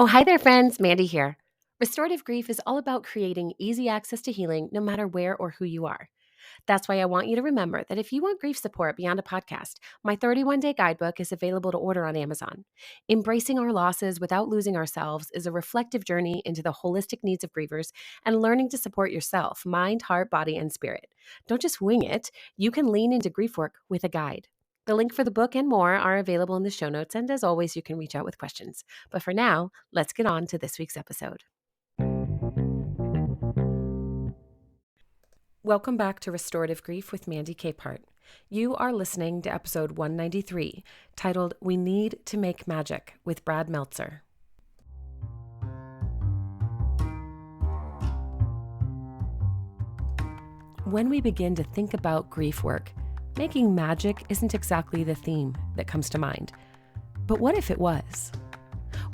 Oh, hi there, friends. Mandy here. Restorative grief is all about creating easy access to healing no matter where or who you are. That's why I want you to remember that if you want grief support beyond a podcast, my 31-day guidebook is available to order on Amazon. Embracing our losses without losing ourselves is a reflective journey into the holistic needs of grievers and learning to support yourself, mind, heart, body, and spirit. Don't just wing it. You can lean into grief work with a guide. The link for the book and more are available in the show notes, and as always, you can reach out with questions. But for now, let's get on to this week's episode. Welcome back to Restorative Grief with Mandy Capehart. You are listening to episode 193, titled We Need to Make Magic with Brad Meltzer. When we begin to think about grief work, making magic isn't exactly the theme that comes to mind. But what if it was?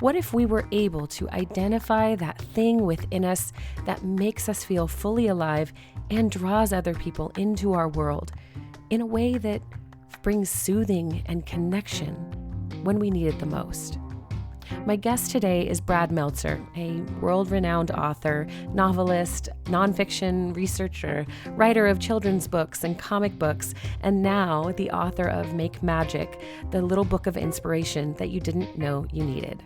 What if we were able to identify that thing within us that makes us feel fully alive and draws other people into our world in a way that brings soothing and connection when we need it the most? My guest today is Brad Meltzer, a world-renowned author, novelist, nonfiction researcher, writer of children's books and comic books, and now the author of Make Magic, the little book of inspiration that you didn't know you needed.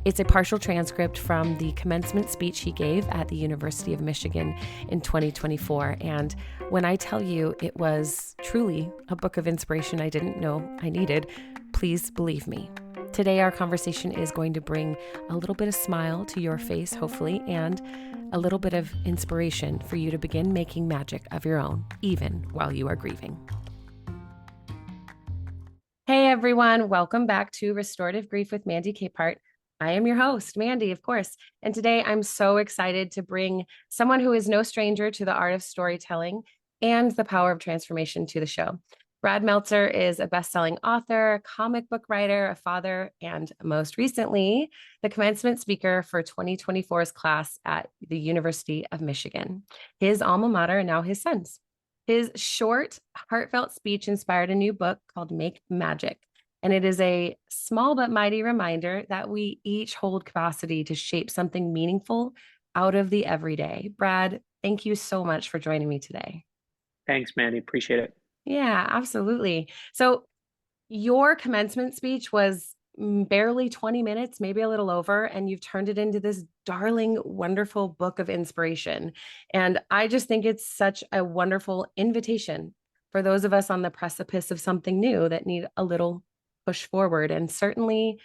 It's a partial transcript from the commencement speech he gave at the University of Michigan in 2024. And when I tell you it was truly a book of inspiration I didn't know I needed, please believe me. Today, our conversation is going to bring a little bit of smile to your face, hopefully, and a little bit of inspiration for you to begin making magic of your own, even while you are grieving. Hey, everyone. Welcome back to Restorative Grief with Mandy Capehart. I am your host, Mandy, of course. And today I'm so excited to bring someone who is no stranger to the art of storytelling and the power of transformation to the show. Brad Meltzer is a best-selling author, comic book writer, a father, and most recently, the commencement speaker for 2024's class at the University of Michigan, his alma mater and now his son's. His short, heartfelt speech inspired a new book called Make Magic. And it is a small but mighty reminder that we each hold capacity to shape something meaningful out of the everyday. Brad, thank you so much for joining me today. Thanks, Mandy. Appreciate it. Yeah, absolutely. So your commencement speech was barely 20 minutes, maybe a little over, and you've turned it into this darling, wonderful book of inspiration. And I just think it's such a wonderful invitation for those of us on the precipice of something new that need a little push forward. And certainly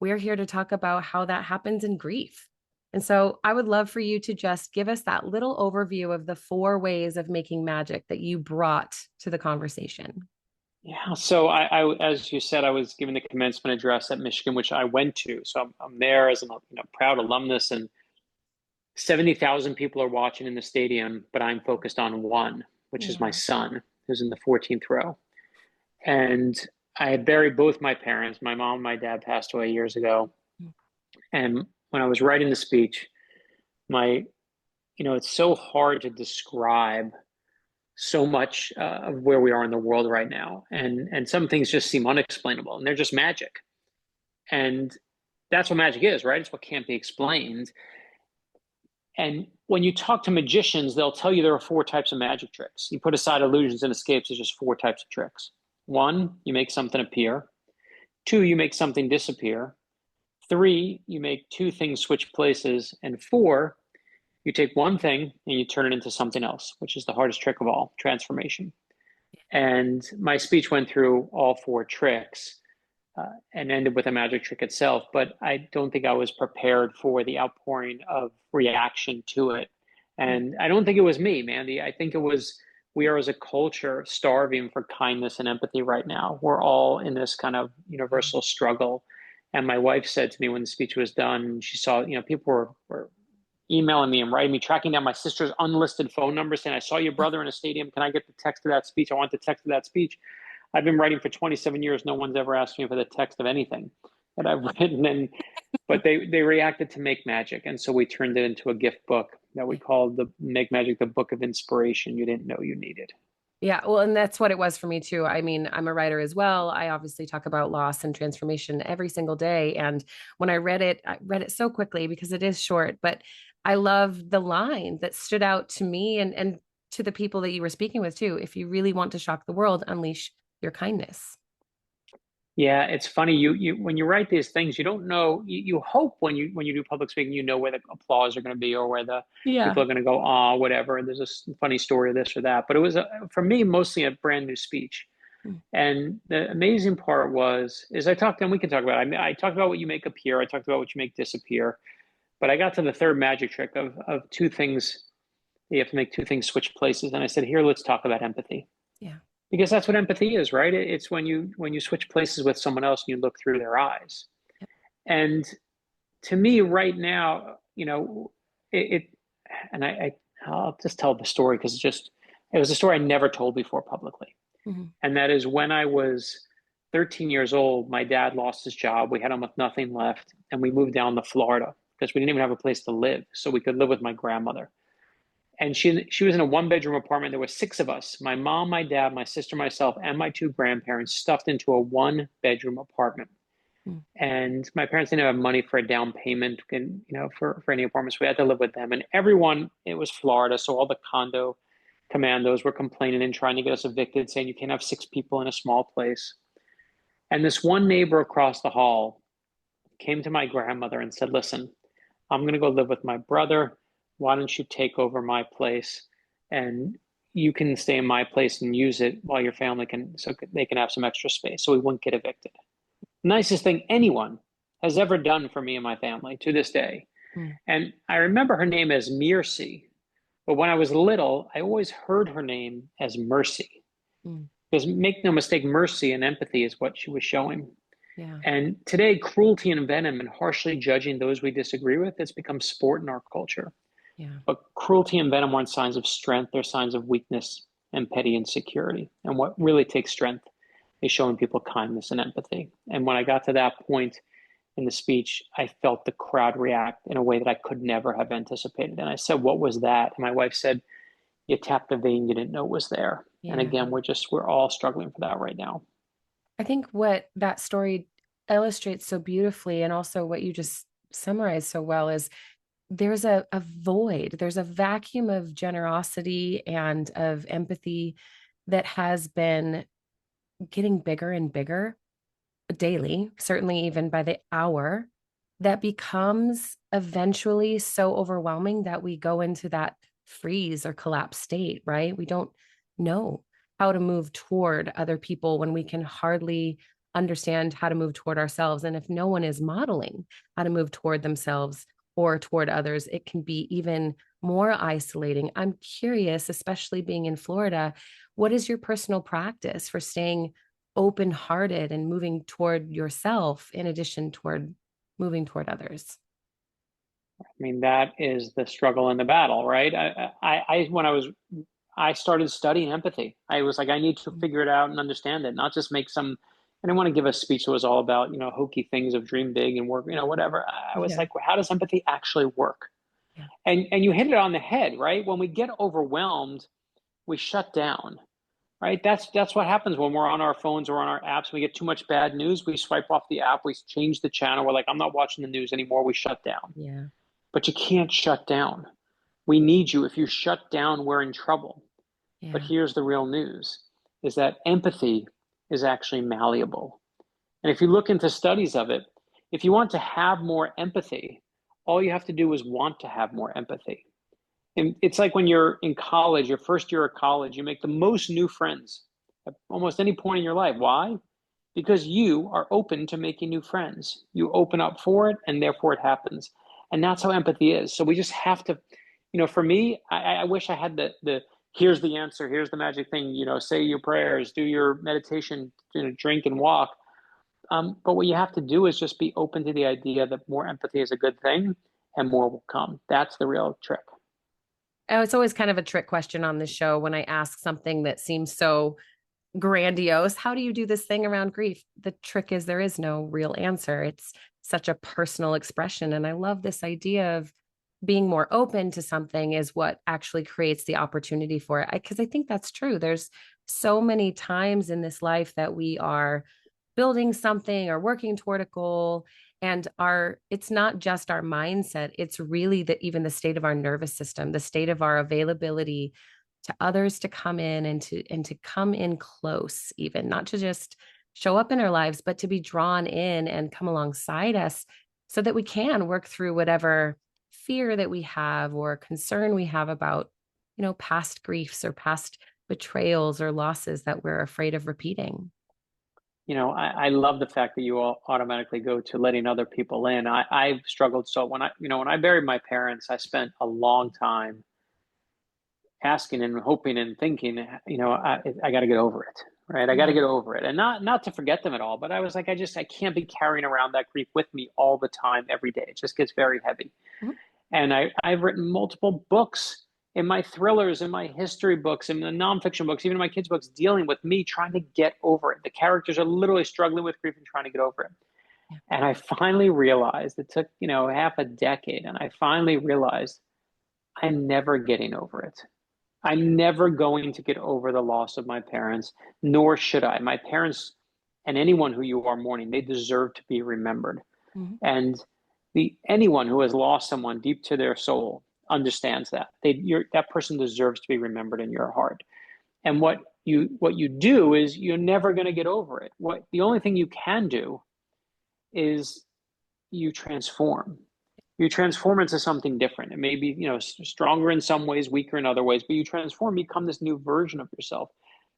we're here to talk about how that happens in grief. And so I would love for you to just give us that little overview of the 4 ways of making magic that you brought to the conversation. Yeah. So as you said, I was giving the commencement address at Michigan, which I went to. So I'm there as a proud alumnus, and 70,000 people are watching in the stadium, but I'm focused on one, which is my son, who's in the 14th row. And I had buried both my parents. My mom and my dad passed away years ago. And when I was writing the speech, it's so hard to describe so much of where we are in the world right now. And some things just seem unexplainable, and they're just magic. And that's what magic is, right? It's what can't be explained. And when you talk to magicians, they'll tell you there are 4 types of magic tricks. You put aside illusions and escapes, there's just 4 types of tricks. 1, you make something appear. 2, you make something disappear. 3, you make 2 things switch places. And 4, you take one thing and you turn it into something else, which is the hardest trick of all, transformation. And my speech went through all 4 tricks and ended with a magic trick itself. But I don't think I was prepared for the outpouring of reaction to it. And I don't think it was me, Mandy. I think it was, we are as a culture starving for kindness and empathy right now. We're all in this kind of universal struggle. And my wife said to me when the speech was done, she saw, people were emailing me and writing me, tracking down my sister's unlisted phone number, saying, I saw your brother in a stadium. Can I get the text of that speech? I want the text of that speech. I've been writing for 27 years. No one's ever asked me for the text of anything that I've written. But they reacted to Make Magic. And so we turned it into a gift book that we called the Make Magic, the Book of Inspiration You Didn't Know You Needed. Yeah, well, and that's what it was for me too. I mean, I'm a writer as well. I obviously talk about loss and transformation every single day. And when I read it so quickly because it is short, but I love the line that stood out to me and to the people that you were speaking with too. If you really want to shock the world, unleash your kindness. Yeah, it's funny. You when you write these things, you don't know. You hope when you do public speaking, you know where the applause are going to be or where the Yeah. people are going to go, ah, whatever. And there's a funny story of this or that. But it was for me mostly a brand new speech. Mm. And the amazing part was, is I talked, and we can talk about it. I mean, I talked about what you make appear. I talked about what you make disappear. But I got to the third magic trick of two things. You have to make two things switch places. And I said, here, let's talk about empathy Yeah. because that's what empathy is, right? It's when you switch places with someone else and you look through their eyes. And to me, right now, it and I'll just tell the story because it was a story I never told before publicly. Mhm. And that is when I was 13 years old, my dad lost his job. We had almost nothing left, and we moved down to Florida because we didn't even have a place to live, so we could live with my grandmother. And she was in a one bedroom apartment. There were six of us: my mom, my dad, my sister, myself, and my two grandparents, stuffed into a one bedroom apartment. Mm. And my parents didn't have money for a down payment, and for any apartments. We had to live with them. And everyone, it was Florida, so all the condo commandos were complaining and trying to get us evicted, saying you can't have six people in a small place. And this one neighbor across the hall came to my grandmother and said, "Listen, I'm going to go live with my brother. Why don't you take over my place and you can stay in my place and use it while your family can, so they can have some extra space so we wouldn't get evicted." Nicest thing anyone has ever done for me and my family to this day. Mm. And I remember her name as Mercy, but when I was little, I always heard her name as Mercy. Mm. Because make no mistake, mercy and empathy is what she was showing. Yeah. And today, cruelty and venom and harshly judging those we disagree with, it's become sport in our culture. Yeah. But cruelty and venom aren't signs of strength, they're signs of weakness and petty insecurity. And what really takes strength is showing people kindness and empathy. And when I got to that point in the speech, I felt the crowd react in a way that I could never have anticipated. And I said, "What was that?" And my wife said, "You tapped the vein you didn't know was there." And Yeah. again, we're all struggling for that right now. I think what that story illustrates so beautifully, and also what you just summarized so well, is there's a void, there's a vacuum of generosity and of empathy that has been getting bigger and bigger daily, certainly even by the hour, that becomes eventually so overwhelming that we go into that freeze or collapse state, right? We don't know how to move toward other people when we can hardly understand how to move toward ourselves. And if no one is modeling how to move toward themselves or toward others, it can be even more isolating. I'm curious, especially being in Florida, what is your personal practice for staying open hearted and moving toward yourself in addition toward moving toward others? I mean, that is the struggle and the battle, right? When I started studying empathy. I was like, I need to figure it out and understand it, not just make some. I didn't want to give a speech that was all about, hokey things of dream big and work, whatever. I was Yeah. like, well, how does empathy actually work? Yeah. And you hit it on the head, right? When we get overwhelmed, we shut down, right? That's what happens when we're on our phones or on our apps. We get too much bad news. We swipe off the app. We change the channel. We're like, I'm not watching the news anymore. We shut down. Yeah. But you can't shut down. We need you. If you shut down, we're in trouble. But Yeah. here's the real news is that empathy is actually malleable. And if you look into studies of it, if you want to have more empathy, all you have to do is want to have more empathy. And it's like when you're in college, your first year of college, you make the most new friends at almost any point in your life. Why? Because you are open to making new friends. You open up for it, and therefore it happens. And that's how empathy is. So we just have to, for me, I wish I had the here's the answer, here's the magic thing, say your prayers, do your meditation, drink and walk. But what you have to do is just be open to the idea that more empathy is a good thing and more will come. That's the real trick. Oh, it's always kind of a trick question on this show when I ask something that seems so grandiose. How do you do this thing around grief? The trick is there is no real answer. It's such a personal expression. And I love this idea of being more open to something is what actually creates the opportunity for it. Because I think that's true. There's so many times in this life that we are building something or working toward a goal, and our it's not just our mindset, it's really the even the state of our nervous system, the state of our availability to others to come in and to come in close, even not to just show up in our lives, but to be drawn in and come alongside us so that we can work through whatever fear that we have or concern we have about, past griefs or past betrayals or losses that we're afraid of repeating. I love the fact that you all automatically go to letting other people in. I've struggled. So when I buried my parents, I spent a long time asking and hoping and thinking, I got to get over it, right? I got to Yeah. get over it, and not to forget them at all. But I was like, I can't be carrying around that grief with me all the time, every day. It just gets very heavy. Mhm. And I've written multiple books in my thrillers, in my history books, in the nonfiction books, even in my kids' books, dealing with me trying to get over it. The characters are literally struggling with grief and trying to get over it. Yeah. And I finally realized it took, half a decade. And I finally realized I'm never getting over it. I'm never going to get over the loss of my parents, nor should I. My parents and anyone who you are mourning, they deserve to be remembered. Mhm. And anyone who has lost someone deep to their soul understands that that person deserves to be remembered in your heart. And what you do is you're never going to get over it. What the only thing you can do is you transform. You transform into something different. It may be, stronger in some ways, weaker in other ways, but you transform, become this new version of yourself.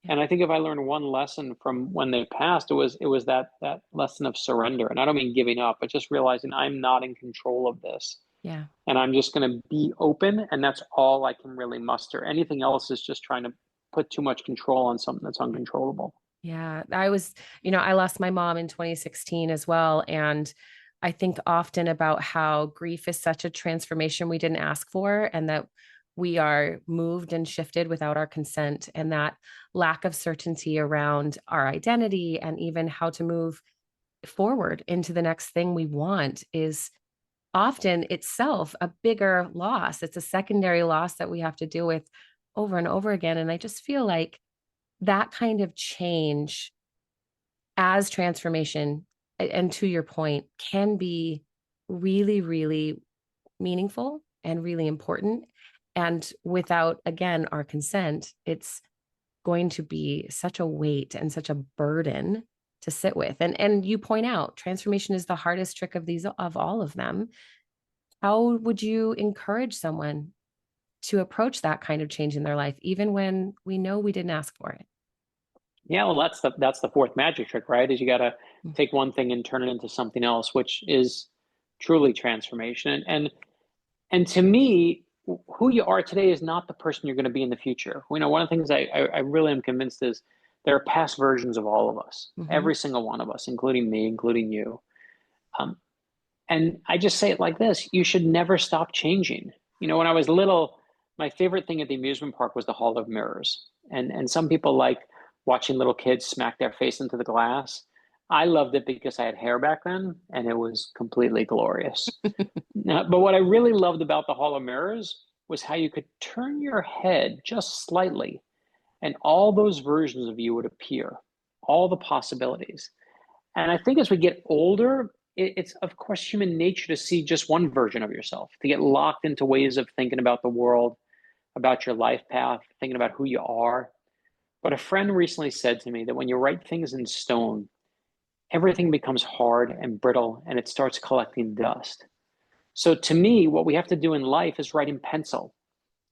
Yeah. And I think if I learned one lesson from when they passed, it was that lesson of surrender. And I don't mean giving up, but just realizing I'm not in control of this. Yeah. And I'm just going to be open, and that's all I can really muster. Anything else is just trying to put too much control on something that's uncontrollable. Yeah, I lost my mom in 2016 as well. And I think often about how grief is such a transformation we didn't ask for, and that we are moved and shifted without our consent. And that lack of certainty around our identity and even how to move forward into the next thing we want is often itself a bigger loss. It's a secondary loss that we have to deal with over and over again. And I just feel like that kind of change as transformation, and to your point, can be really, really meaningful and really important. And without, again, our consent, it's going to be such a weight and such a burden to sit with. And you point out transformation is the hardest trick of all of them. How would you encourage someone to approach that kind of change in their life, even when we know we didn't ask for it? Yeah, well, that's the fourth magic trick, right? Is you got to Mm. take one thing and turn it into something else, which is truly transformation. And to me, who you are today is not the person you're going to be in the future. One of the things I really am convinced is there are past versions of all of us, Mhm. every single one of us, including me, including you. Um, and I just say it like this: you should never stop changing. When I was little, my favorite thing at the amusement park was the Hall of Mirrors. And some people like watching little kids smack their face into the glass. I loved it because I had hair back then and it was completely glorious. Now, but what I really loved about the Hall of Mirrors was how you could turn your head just slightly and all those versions of you would appear, all the possibilities. And I think as we get older, it's of course human nature to see just one version of yourself, to get locked into ways of thinking about the world, about your life path, thinking about who you are. But a friend recently said to me that when you write things in stone, everything becomes hard and brittle and it starts collecting dust. So to me, what we have to do in life is write in pencil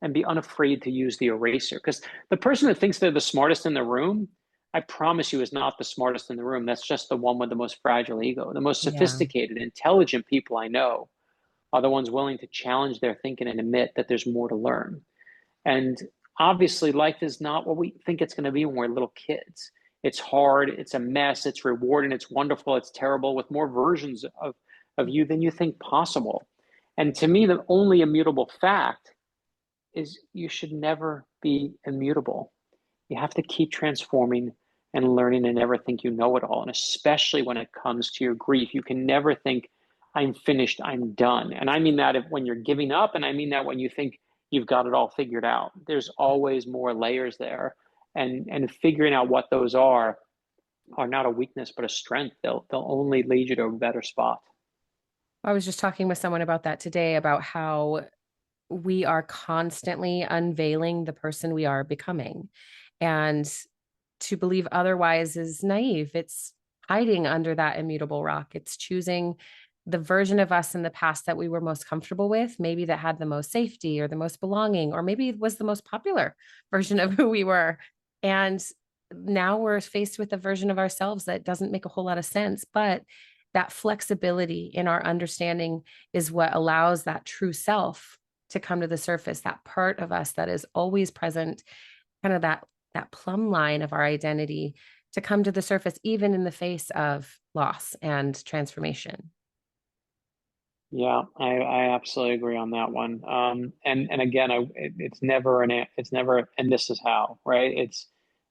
and be unafraid to use the eraser. Because the person that thinks they're the smartest in the room, I promise you, is not the smartest in the room. That's just the one with the most fragile ego. The most Yeah. sophisticated, intelligent people I know are the ones willing to challenge their thinking and admit that there's more to learn. And obviously, life is not what we think it's going to be when we're little kids. It's hard, it's a mess, it's rewarding, it's wonderful, it's terrible, with more versions of you than you think possible. And to me, the only immutable fact is you should never be immutable. You have to keep transforming and learning and never think you know it all. And especially when it comes to your grief, you can never think, I'm finished, I'm done. And I mean that when you're giving up, and I mean that when you think you've got it all figured out. There's always more layers there. and figuring out what those are not a weakness, but a strength. They'll only lead you to a better spot. I was just talking with someone about that today, about how we are constantly unveiling the person we are becoming. And to believe otherwise is naive. It's hiding under that immutable rock. It's choosing the version of us in the past that we were most comfortable with, maybe that had the most safety or the most belonging, or maybe it was the most popular version of who we were. And now we're faced with a version of ourselves that doesn't make a whole lot of sense. But that flexibility in our understanding is what allows that true self to come to the surface, that part of us that is always present, kind of that plumb line of our identity to come to the surface, even in the face of loss and transformation. Yeah, I absolutely agree on that one. And again, it's never and this is how, right? It's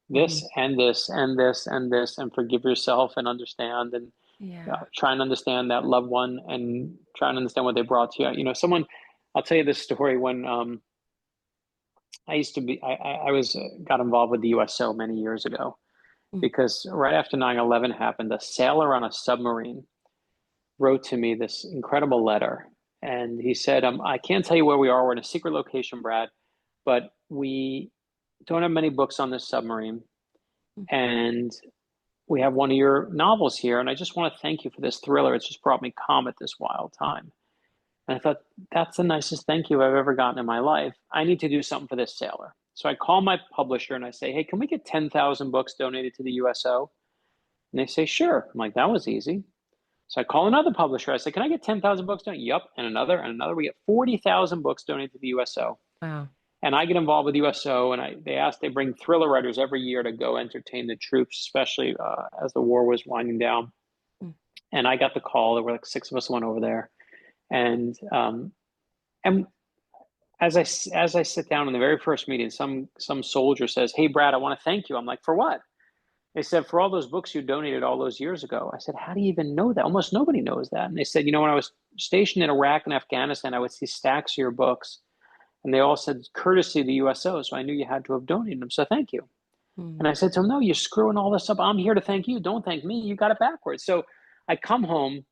Mm-hmm. this and this and this and this, and forgive yourself and understand, and Yeah. try and understand that loved one and try and understand what they brought to you. Someone, I'll tell you this story. When I used to be, I was got involved with the USO many years ago, Mm. because right after 9/11 happened, a sailor on a submarine wrote to me this incredible letter. And he said, I can't tell you where we are. We're in a secret location, Brad, but we don't have many books on this submarine. And we have one of your novels here. And I just want to thank you for this thriller. It's just brought me calm at this wild time. And I thought, that's the nicest thank you I've ever gotten in my life. I need to do something for this sailor. So I call my publisher and I say, hey, can we get 10,000 books donated to the USO? And they say, sure. I'm like, that was easy. So I call another publisher. I say, can I get 10,000 books donated? Yup. And another and another. We get 40,000 books donated to the USO. Wow. And I get involved with USO, and they bring thriller writers every year to go entertain the troops, especially as the war was winding down. Mm. And I got the call. There were like six of us went over there. And as I sit down in the very first meeting, some soldier says, hey, Brad, I want to thank you. I'm like, for what? They said, for all those books you donated all those years ago. I said, how do you even know that? Almost nobody knows that. And they said, when I was stationed in Iraq and Afghanistan, I would see stacks of your books. And they all said, courtesy of the USO. So I knew you had to have donated them. So thank you. And Mm. I said to him, no, you're screwing all this up. I'm here to thank you. Don't thank me. You got it backwards. So I come home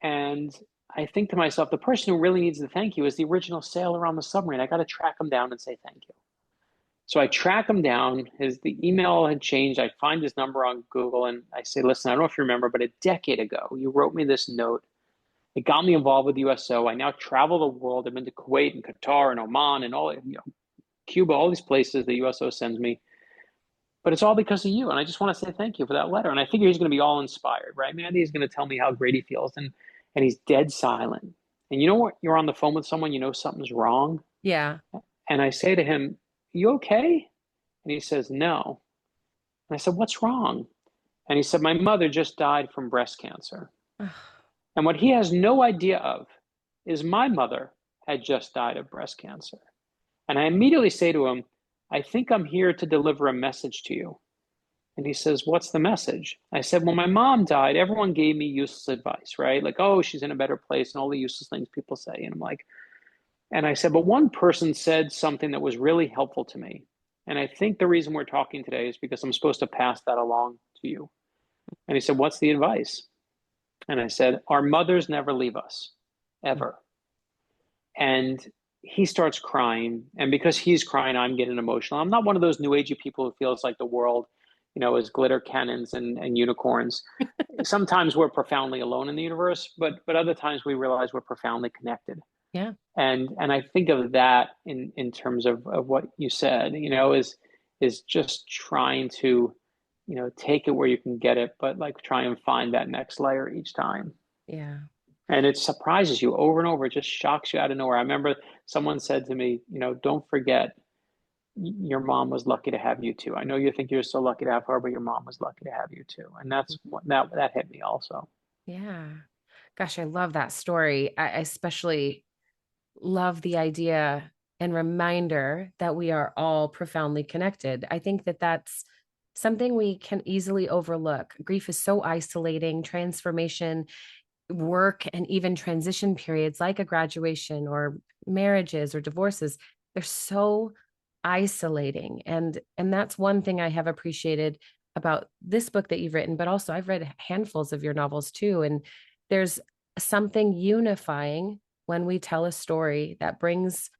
and I think to myself, the person who really needs the thank you is the original sailor on the submarine. I got to track him down and say thank you. So I track him down. The email had changed. I find his number on Google and I say, listen, I don't know if you remember, but a decade ago, you wrote me this note. It got me involved with USO. I now travel the world. I've been to Kuwait and Qatar and Oman and all, Cuba, all these places the USO sends me. But it's all because of you. And I just want to say thank you for that letter. And I figure he's going to be all inspired, right? Mandy is going to tell me how great he feels. And he's dead silent. And you know what? You're on the phone with someone, something's wrong. Yeah. And I say to him, you okay? And he says, no. And I said, what's wrong? And he said, my mother just died from breast cancer. And what he has no idea of is my mother had just died of breast cancer. And I immediately say to him, I think I'm here to deliver a message to you. And he says, what's the message? I said, when my mom died, everyone gave me useless advice, right? Like, oh, she's in a better place and all the useless things people say. And I'm like, and I said, but one person said something that was really helpful to me. And I think the reason we're talking today is because I'm supposed to pass that along to you. And he said, what's the advice? And I said, our mothers never leave us, ever. And he starts crying. And because he's crying, I'm getting emotional. I'm not one of those new agey people who feels like the world, is glitter cannons and unicorns. Sometimes we're profoundly alone in the universe, but other times we realize we're profoundly connected. Yeah. And I think of that in terms of what you said, is just trying to, take it where you can get it, but like try and find that next layer each time. Yeah. And it surprises you over and over. It just shocks you out of nowhere. I remember someone said to me, don't forget your mom was lucky to have you too. I know you think you're so lucky to have her, but your mom was lucky to have you too. And that's what that hit me also. Yeah. Gosh, I love that story. I especially love the idea and reminder that we are all profoundly connected. I think that that's something we can easily overlook. Grief is so isolating. Transformation, work, and even transition periods like a graduation or marriages or divorces, they're so isolating. And that's one thing I have appreciated about this book that you've written, but also I've read handfuls of your novels too. And there's something unifying when we tell a story that brings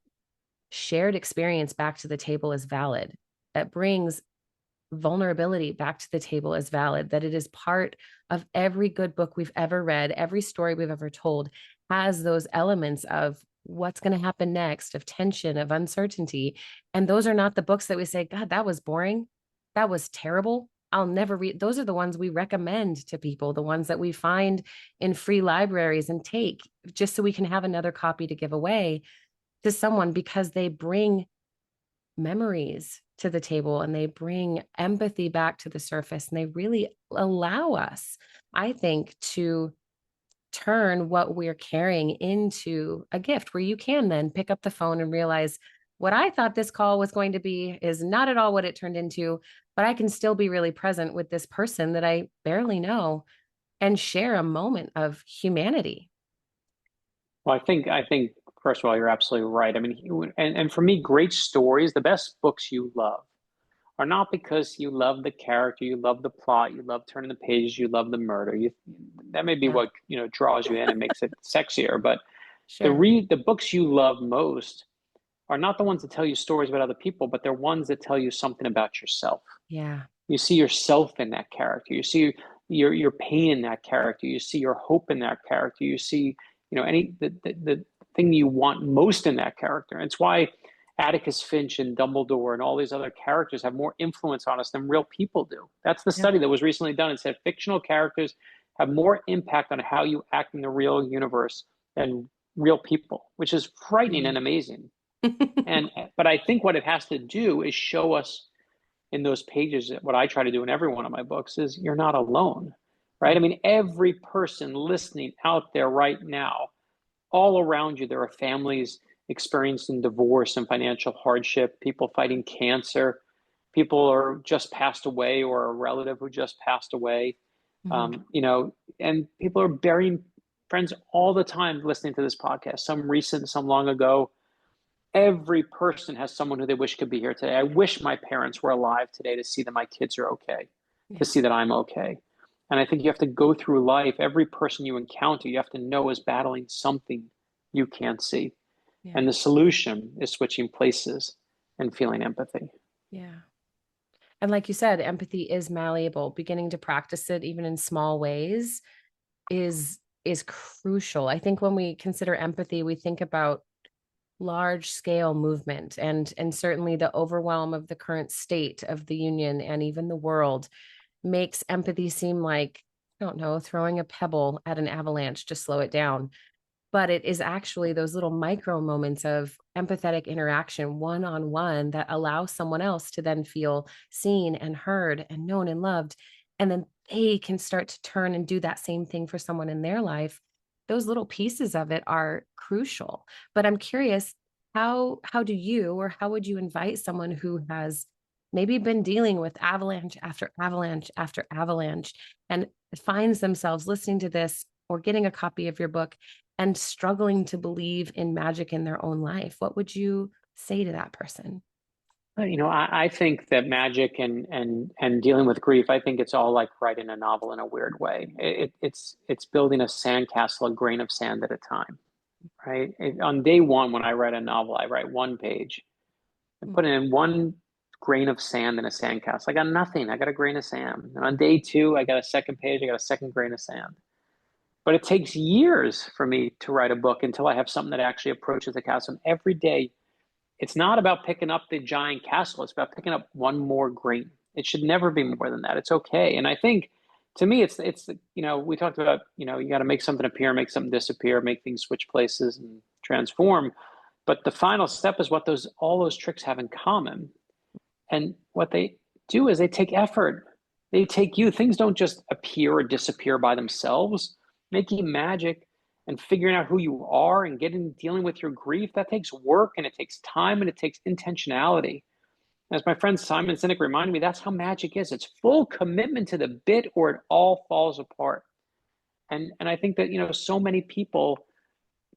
shared experience back to the table as valid, that brings vulnerability back to the table as valid, that it is part of every good book we've ever read, every story we've ever told has those elements of what's going to happen next, of tension, of uncertainty. And those are not the books that we say, God, that was boring. That was terrible. I'll never read. Those are the ones we recommend to people, the ones that we find in free libraries and take just so we can have another copy to give away to someone because they bring memories to the table and they bring empathy back to the surface and they really allow us, I think, to turn what we're carrying into a gift where you can then pick up the phone and realize what I thought this call was going to be is not at all what it turned into, but I can still be really present with this person that I barely know and share a moment of humanity. Well, I think first of all, you're absolutely right. I mean, and for me, great stories, the best books you love are not because you love the character, you love the plot, you love turning the pages, you love the murder. That may be Yeah, what, draws you in and makes it sexier, but sure. the books you love most are not the ones that tell you stories about other people, but they're ones that tell you something about yourself. Yeah. You see yourself in that character. You see your pain in that character. You see your hope in that character. You see, the thing you want most in that character. And it's why Atticus Finch and Dumbledore and all these other characters have more influence on us than real people do. That's the Yep. study that was recently done. It said fictional characters have more impact on how you act in the real universe than real people, which is frightening and Mm. amazing. And but I think what it has to do is show us in those pages, what I try to do in every one of my books is you're not alone, right? Yeah. I mean, every person listening out there right now, all around you, there are families experiencing divorce and financial hardship, people fighting cancer, people are just passed away or a relative who just passed away, Mhm. and people are burying friends all the time listening to this podcast, some recent, some long ago. Every person has someone who they wish could be here today. I wish my parents were alive today to see that my kids are okay, to Yeah. see that I'm okay. And I think you have to go through life. Every person you encounter, you have to know is battling something you can't see. Yeah. And the solution is switching places and feeling empathy. Yeah. And like you said, empathy is malleable. Beginning to practice it even in small ways is crucial. I think when we consider empathy, we think about large scale movement and certainly the overwhelm of the current state of the union and even the world makes empathy seem like, I don't know, throwing a pebble at an avalanche to slow it down. But it is actually those little micro moments of empathetic interaction one on one that allow someone else to then feel seen and heard and known and loved. And then they can start to turn and do that same thing for someone in their life. Those little pieces of it are crucial. But I'm curious, how do you or how would you invite someone who has maybe been dealing with avalanche after avalanche after avalanche and finds themselves listening to this or getting a copy of your book and struggling to believe in magic in their own life? What would you say to that person? I think that magic and dealing with grief, I think it's all like writing a novel in a weird way. It's building a sandcastle, a grain of sand at a time, right? On day one, when I write a novel, I write one page. I Mm. put in one grain of sand in a sandcastle. I got nothing. I got a grain of sand. And on day two, I got a second page. I got a second grain of sand. But it takes years for me to write a book until I have something that actually approaches the castle. And every day, it's not about picking up the giant castle. It's about picking up one more grain. It should never be more than that. It's okay. And I think to me, it's we talked about, you got to make something appear, make something disappear, make things switch places and transform. But the final step is what all those tricks have in common. And what they do is they take effort. They take you. Things don't just appear or disappear by themselves. Making magic and figuring out who you are and dealing with your grief, that takes work and it takes time and it takes intentionality. As my friend Simon Sinek reminded me, that's how magic is. It's full commitment to the bit or it all falls apart. And I think that, so many people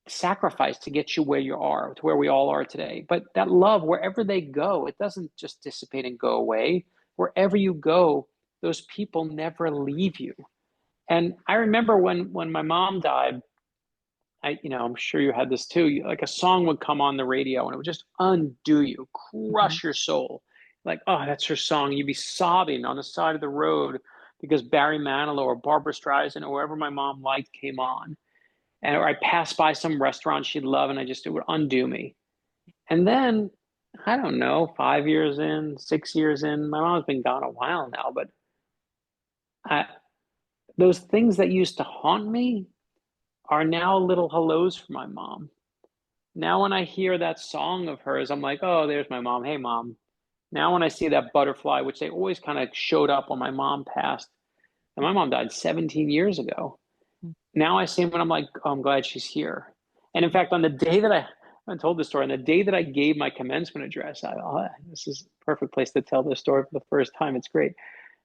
sacrificed to get you where you are, to where we all are today. But that love, wherever they go, it doesn't just dissipate and go away. Wherever you go, those people never leave you. And I remember when my mom died, I'm sure you had this too. Like a song would come on the radio and it would just undo you, Mhm. crush your soul. Like, oh, that's her song. You'd be sobbing on the side of the road because Barry Manilow or Barbara Streisand or whoever my mom liked came on. And or I passed by some restaurant she'd love and it would undo me. And then, I don't know, 5 years in, 6 years in, my mom's been gone a while now, but I, those things that used to haunt me are now little hellos for my mom. Now, when I hear that song of hers, I'm like, oh, there's my mom. Hey, mom. Now, when I see that butterfly, which they always kind of showed up when my mom passed, and my mom died 17 years ago. Now I see him and I'm like, oh, I'm glad she's here. And in fact, on the day that I told the story, on the day that I gave my commencement address, this is a perfect place to tell this story for the first time. It's great.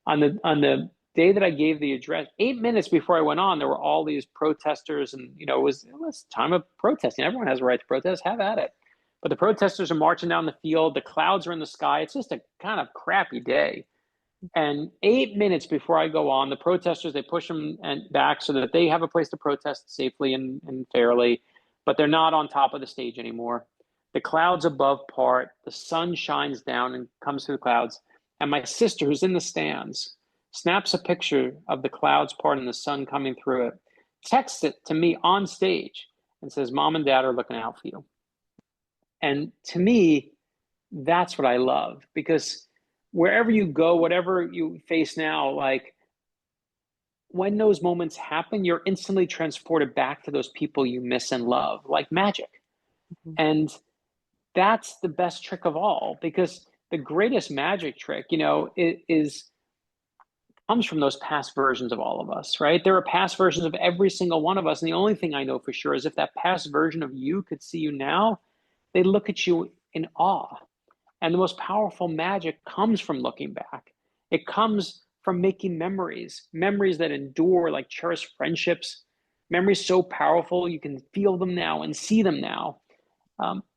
On the day that I gave the address, 8 minutes before I went on, there were all these protesters, and it was time of protesting. Everyone has a right to protest. Have at it. But the protesters are marching down the field. The clouds are in the sky. It's just a kind of crappy day. And 8 minutes before I go on, the protesters, they push them back so that they have a place to protest safely and fairly, but they're not on top of the stage anymore. The clouds above part, the sun shines down and comes through the clouds. And my sister, who's in the stands, snaps a picture of the clouds part and the sun coming through it, texts it to me on stage, and says, Mom and Dad are looking out for you. And to me, that's what I love, because wherever you go, whatever you face now, like when those moments happen, you're instantly transported back to those people you miss and love, like magic. Mhm. And that's the best trick of all, because the greatest magic trick, is comes from those past versions of all of us, right? There are past versions of every single one of us. And the only thing I know for sure is if that past version of you could see you now, they look at you in awe. And the most powerful magic comes from looking back. It comes from making memories, memories that endure, like cherished friendships, memories so powerful you can feel them now and see them now.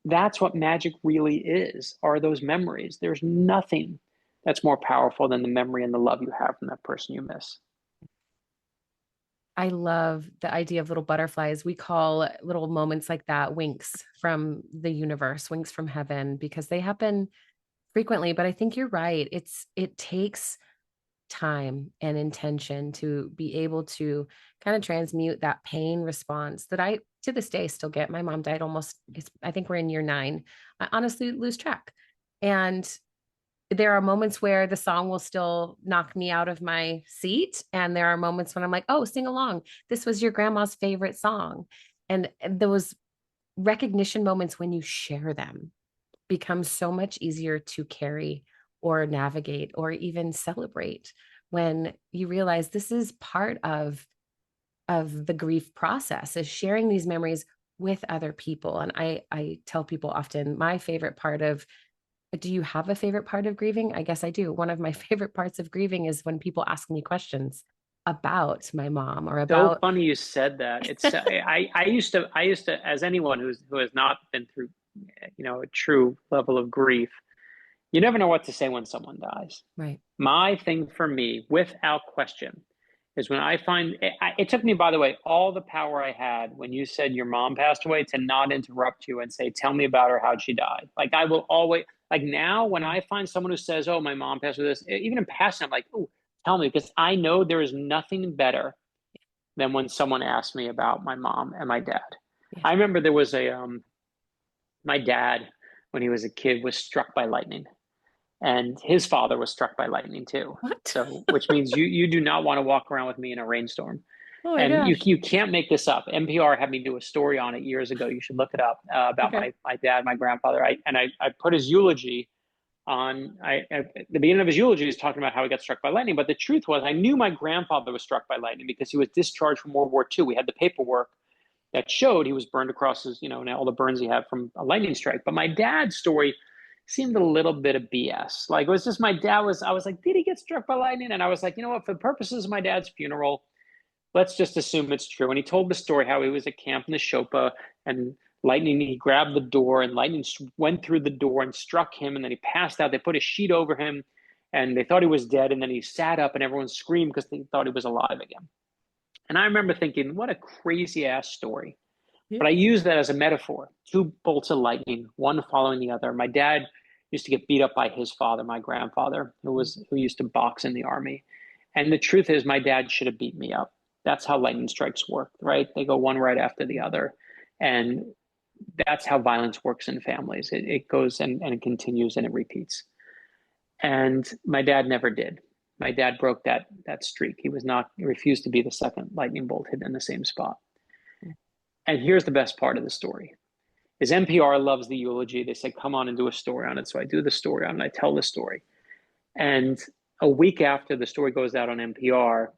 That's what magic really is, are those memories. There's nothing that's more powerful than the memory and the love you have from that person you miss. I love the idea of little butterflies. We call little moments like that winks from the universe, winks from heaven, because they happen frequently. But I think you're right. It takes time and intention to be able to kind of transmute that pain response that I to this day still get. My mom died I think we're in year 9. I honestly lose track. And there are moments where the song will still knock me out of my seat. And there are moments when I'm like, oh, sing along. This was your grandma's favorite song. And those recognition moments when you share them become so much easier to carry or navigate or even celebrate when you realize this is part of the grief process, is sharing these memories with other people. And I tell people often, my favorite part of do you have a favorite part of grieving? I guess I do. One of my favorite parts of grieving is when people ask me questions about my mom or So about funny you said that. I used to, as anyone who has not been through, a true level of grief, you never know what to say when someone dies. right. My thing for me, without question, is when I find it took me, by the way, all the power I had when you said your mom passed away to not interrupt you and say, tell me about her, how'd she die? Like I will always, like now when I find someone who says, oh, my mom passed away, this, even in passing, I'm like, oh, tell me, because I know there is nothing better than when someone asked me about my mom and my dad. Yeah. I remember there was my dad, when he was a kid, was struck by lightning, and his father was struck by lightning too. What? So, which means you do not want to walk around with me in a rainstorm, Oh my and you gosh. you can't make this up. NPR had me do a story on it years ago. You should look it up, about Okay. my dad, my grandfather. I put his eulogy on. At the beginning of his eulogy, he's talking about how he got struck by lightning. But the truth was, I knew my grandfather was struck by lightning because he was discharged from World War II. We had the paperwork that showed he was burned across his, and all the burns he had from a lightning strike. But my dad's story seemed a little bit of BS. Like it was just my dad was, I was like, did he get struck by lightning? And I was like, you know what, for the purposes of my dad's funeral, let's just assume it's true. And he told the story how he was at camp in the Shopa, and lightning, he grabbed the door and lightning went through the door and struck him. And then he passed out. They put a sheet over him and they thought he was dead. And then he sat up and everyone screamed because they thought he was alive again. And I remember thinking, what a crazy ass story. Yeah. But I use that as a metaphor. Two bolts of lightning, one following the other. My dad used to get beat up by his father, my grandfather, who used to box in the army. And the truth is, my dad should have beat me up. That's how lightning strikes work, right? They go one right after the other. And that's how violence works in families. It goes and it continues and it repeats. And my dad never did. My dad broke that streak. He refused to be the second lightning bolt hit in the same spot. And here's the best part of the story. Is NPR loves the eulogy. They said, come on and do a story on it. So I do the story on it. I tell the story. And a week after the story goes out on NPR,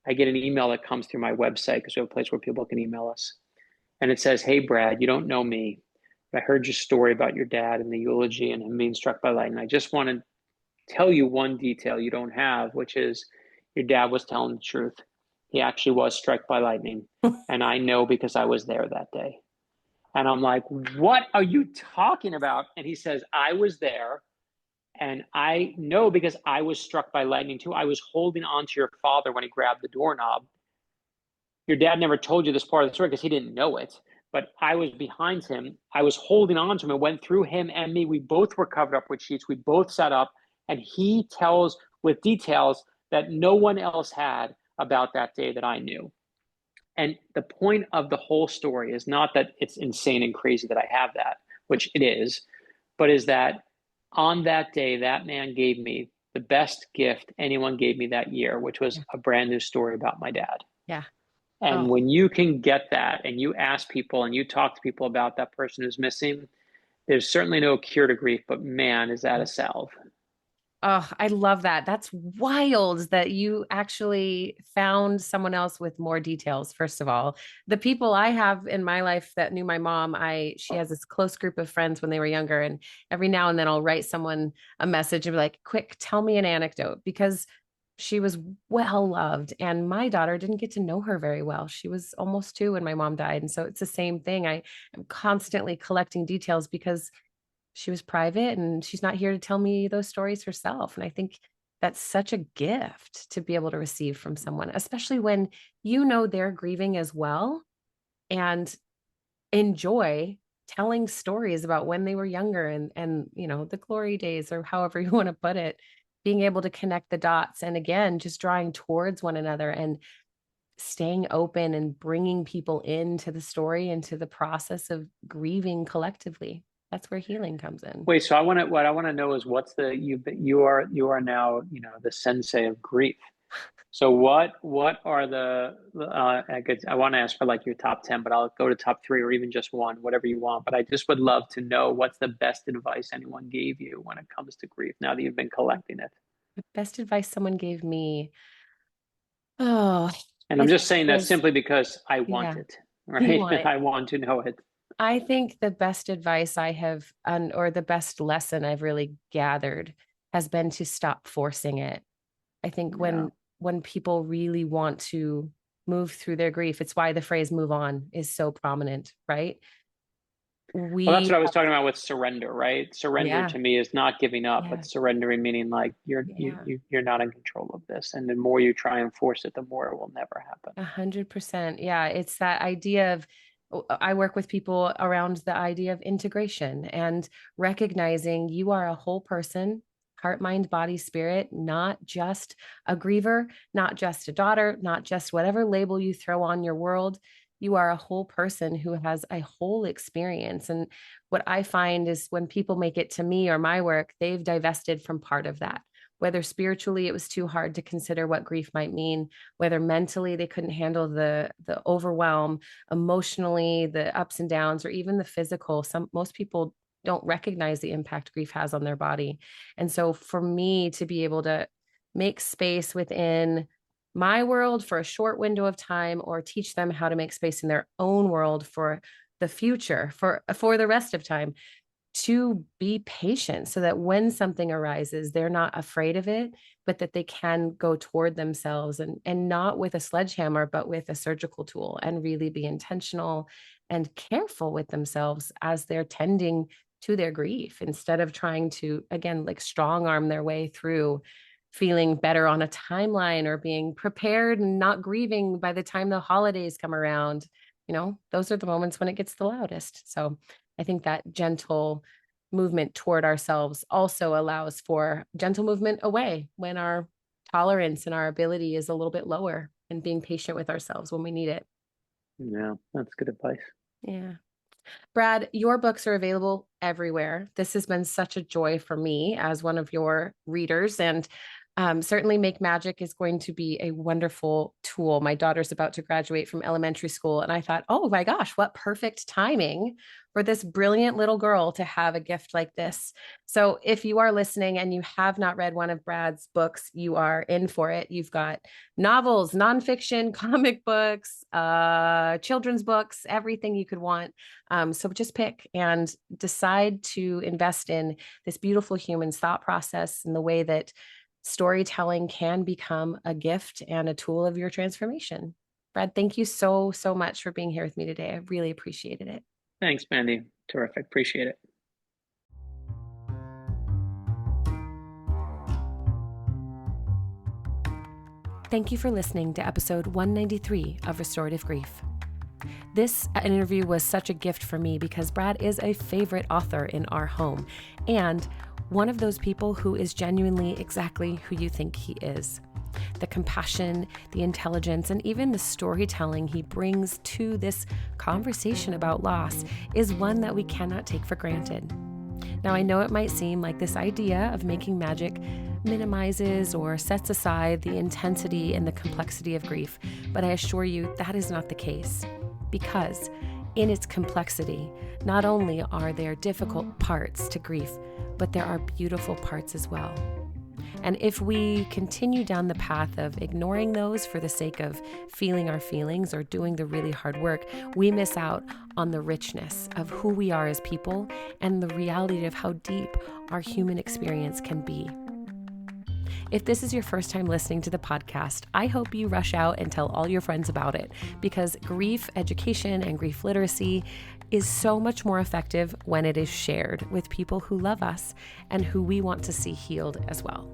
I get an email that comes through my website, because we have a place where people can email us. And it says, hey, Brad, you don't know me, but I heard your story about your dad and the eulogy and him being struck by lightning. I just want to tell you one detail you don't have, which is your dad was telling the truth. He actually was struck by lightning. And I know because I was there that day. And I'm like, what are you talking about? And he says, I was there. And I know because I was struck by lightning too. I was holding on to your father when he grabbed the doorknob. Your dad never told you this part of the story because he didn't know it. But I was behind him. I was holding on to him. It went through him and me. We both were covered up with sheets. We both sat up. And he tells with details that no one else had about that day that I knew. And the point of the whole story is not that it's insane and crazy that I have that, which it is, but is that on that day, that man gave me the best gift anyone gave me that year, which was a brand new story about my dad. Yeah. And when you can get that and you ask people and you talk to people about that person who's missing, there's certainly no cure to grief, but man, is that a salve. Oh, I love that. That's wild that you actually found someone else with more details. First of all, the people I have in my life that knew my mom, she has this close group of friends when they were younger. And every now and then I'll write someone a message and be like, quick, tell me an anecdote, because she was well loved. And my daughter didn't get to know her very well. She was almost 2 when my mom died. And so it's the same thing. I am constantly collecting details because she was private and she's not here to tell me those stories herself. And I think that's such a gift to be able to receive from someone, especially when you know they're grieving as well, and enjoy telling stories about when they were younger and the glory days, or however you want to put it, being able to connect the dots. And again, just drawing towards one another and staying open and bringing people into the story, into the process of grieving collectively. That's where healing comes in. Wait, so what I want to know is what's you are now, the sensei of grief. So what are I want to ask for like your top 10, but I'll go to top 3 or even just one, whatever you want. But I just would love to know what's the best advice anyone gave you when it comes to grief now that you've been collecting it. The best advice someone gave me. Oh, And I'm just saying that simply because I want yeah, it, right? want it. I want to know it. I think the best advice I have, or the best lesson I've really gathered, has been to stop forcing it. I think when people really want to move through their grief, it's why the phrase "move on" is so prominent, right? Well, that's what I was talking about with surrender, right? Surrender to me is not giving up, but surrendering meaning like you're not in control of this, and the more you try and force it, the more it will never happen. 100%. Yeah, it's that idea of, I work with people around the idea of integration and recognizing you are a whole person, heart, mind, body, spirit, not just a griever, not just a daughter, not just whatever label you throw on your world. You are a whole person who has a whole experience. And what I find is when people make it to me or my work, they've divested from part of that. Whether spiritually it was too hard to consider what grief might mean, whether mentally they couldn't handle the overwhelm, emotionally the ups and downs, or even the physical. Most people don't recognize the impact grief has on their body. And so for me to be able to make space within my world for a short window of time, or teach them how to make space in their own world for the future, for the rest of time, to be patient so that when something arises, they're not afraid of it, but that they can go toward themselves and not with a sledgehammer, but with a surgical tool, and really be intentional and careful with themselves as they're tending to their grief, instead of trying to, again, like strong arm their way through feeling better on a timeline or being prepared and not grieving by the time the holidays come around. Those are the moments when it gets the loudest. So I think that gentle movement toward ourselves also allows for gentle movement away when our tolerance and our ability is a little bit lower, and being patient with ourselves when we need it. Yeah, that's good advice. Yeah. Brad, your books are available everywhere. This has been such a joy for me as one of your readers, and certainly Make Magic is going to be a wonderful tool. My daughter's about to graduate from elementary school, and I thought, oh my gosh, what perfect timing for this brilliant little girl to have a gift like this. So if you are listening and you have not read one of Brad's books, you are in for it. You've got novels, nonfiction, comic books, children's books, everything you could want. So just pick and decide to invest in this beautiful human's thought process and the way that storytelling can become a gift and a tool of your transformation. Brad, thank you so, so much for being here with me today. I really appreciated it. Thanks, Mandy. Terrific. Appreciate it. Thank you for listening to episode 193 of Restorative Grief. This interview was such a gift for me because Brad is a favorite author in our home, and one of those people who is genuinely exactly who you think he is. The compassion, the intelligence, and even the storytelling he brings to this conversation about loss is one that we cannot take for granted. Now, I know it might seem like this idea of making magic minimizes or sets aside the intensity and the complexity of grief, but I assure you that is not the case. Because in its complexity, not only are there difficult parts to grief, but there are beautiful parts as well. And if we continue down the path of ignoring those for the sake of feeling our feelings or doing the really hard work, we miss out on the richness of who we are as people and the reality of how deep our human experience can be. If this is your first time listening to the podcast, I hope you rush out and tell all your friends about it, because grief education and grief literacy is so much more effective when it is shared with people who love us and who we want to see healed as well.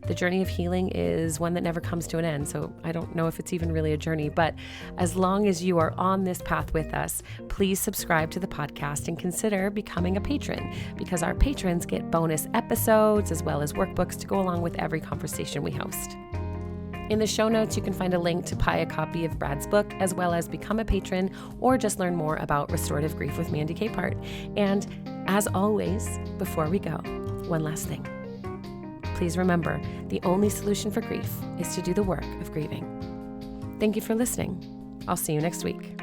The journey of healing is one that never comes to an end, so I don't know if it's even really a journey, but as long as you are on this path with us, please subscribe to the podcast and consider becoming a patron, because our patrons get bonus episodes as well as workbooks to go along with every conversation we host. In the show notes, you can find a link to buy a copy of Brad's book, as well as become a patron or just learn more about Restorative Grief with Mandy Capehart. And as always, before we go, one last thing. Please remember, the only solution for grief is to do the work of grieving. Thank you for listening. I'll see you next week.